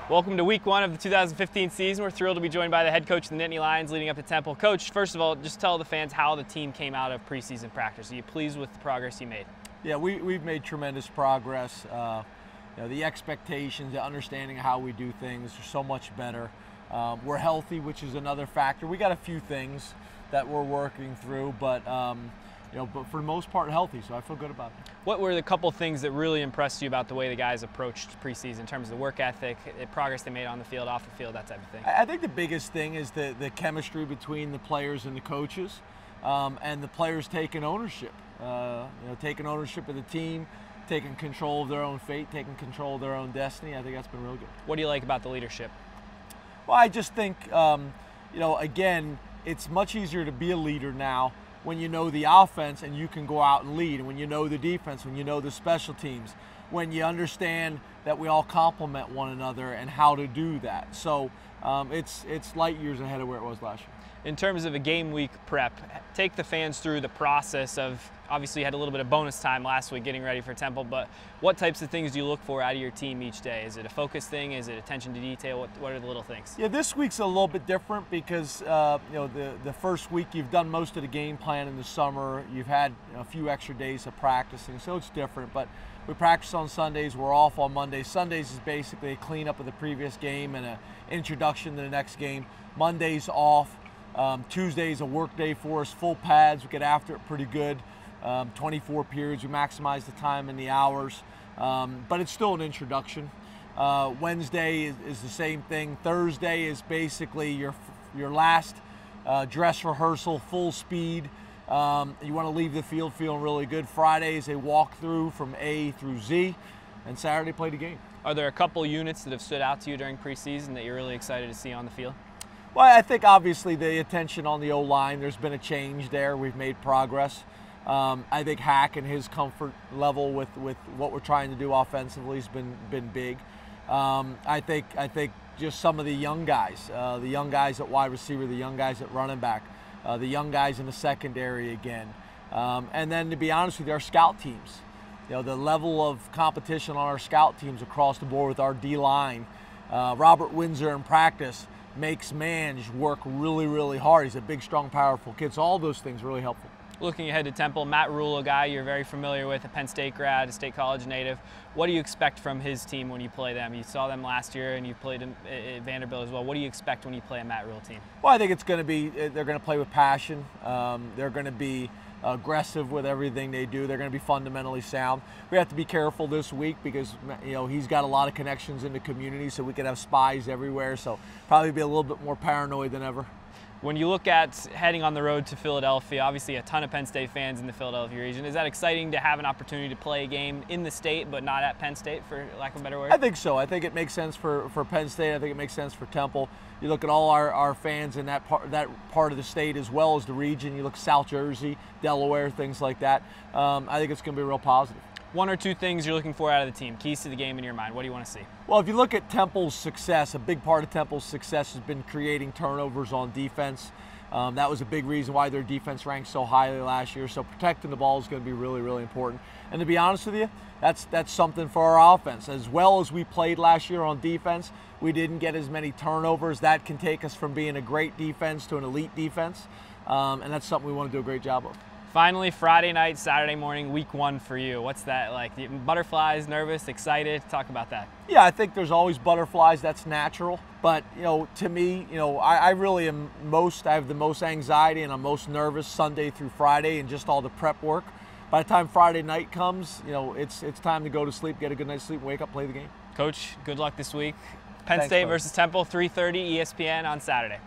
Welcome to week one of the 2015 season. We're thrilled to be joined by the head coach of the Nittany Lions leading up to Temple. Coach, first of all, just tell the fans how the team came out of preseason practice. Are you pleased with the progress you made? Yeah, we've made tremendous progress. The expectations, the understanding of how we do things are so much better. We're healthy, which is another factor. We got a few things that we're working through, but but for the most part, healthy, so I feel good about it. What were the couple things that really impressed you about the way the guys approached preseason in terms of the work ethic, the progress they made on the field, off the field, that type of thing? I think the biggest thing is the chemistry between the players and the coaches, and the players taking ownership. Taking ownership of the team, taking control of their own fate, taking control of their own destiny. I think that's been real good. What do you like about the leadership? Well, I just think, again, it's much easier to be a leader now when you know the offense and you can go out and lead, and when you know the defense, when you know the special teams, when you understand that we all complement one another and how to do that. So it's light years ahead of where it was last year. In terms of a game week prep, take the fans through the process of, obviously you had a little bit of bonus time last week getting ready for Temple, but what types of things do you look for out of your team each day? Is it a focus thing? Is it attention to detail? What are the little things? Yeah, this week's a little bit different because the first week you've done most of the game plan in the summer. You've had a few extra days of practicing, so it's different. But we practice on Sundays, we're off on Mondays. Sundays is basically a cleanup of the previous game and an introduction to the next game. Mondays off. Tuesday's a work day for us, full pads. We get after it pretty good. 24 periods, we maximize the time and the hours, but it's still an introduction. Wednesday is the same thing. Thursday is basically your last dress rehearsal, full speed. You want to leave the field feeling really good. Friday is a walkthrough from A through Z, and Saturday play the game. Are there a couple units that have stood out to you during preseason that you're really excited to see on the field? Well, I think obviously the attention on the O-line, there's been a change there. We've made progress. I think Hack and his comfort level with what we're trying to do offensively has been big. I think just some of the young guys at wide receiver, the young guys at running back, the young guys in the secondary again. And then to be honest with you, our scout teams. The level of competition on our scout teams across the board with our D-line. Robert Windsor in practice makes Mange work really, really hard. He's a big, strong, powerful kid. So all those things are really helpful. Looking ahead to Temple, Matt Rhule, a guy you're very familiar with, a Penn State grad, a State College native. What do you expect from his team when you play them? You saw them last year and you played at Vanderbilt as well. What do you expect when you play a Matt Rhule team? Well, I think it's going to be, they're going to play with passion. They're going to be aggressive with everything they do. They're going to be fundamentally sound. We have to be careful this week because he's got a lot of connections in the community, so we could have spies everywhere. So probably be a little bit more paranoid than ever. When you look at heading on the road to Philadelphia, obviously a ton of Penn State fans in the Philadelphia region. Is that exciting to have an opportunity to play a game in the state but not at Penn State, for lack of a better word? I think so. I think it makes sense for Penn State. I think it makes sense for Temple. You look at all our fans in that part of the state as well as the region. You look at South Jersey, Delaware, things like that. I think it's going to be real positive. One or two things you're looking for out of the team, keys to the game in your mind. What do you want to see? Well, if you look at Temple's success, a big part of Temple's success has been creating turnovers on defense. That was a big reason why their defense ranked so highly last year. So protecting the ball is going to be really, really important. And to be honest with you, that's something for our offense. As well as we played last year on defense, we didn't get as many turnovers. That can take us from being a great defense to an elite defense. And that's something we want to do a great job of. Finally, Friday night, Saturday morning, week one for you. What's that like? Butterflies, nervous, excited? Talk about that. Yeah, I think there's always butterflies. That's natural. But, to me, I really am I have the most anxiety and I'm most nervous Sunday through Friday and just all the prep work. By the time Friday night comes, it's time to go to sleep, get a good night's sleep, wake up, play the game. Coach, good luck this week. Penn Thanks, State Coach. versus Temple, 3:30 ESPN on Saturday.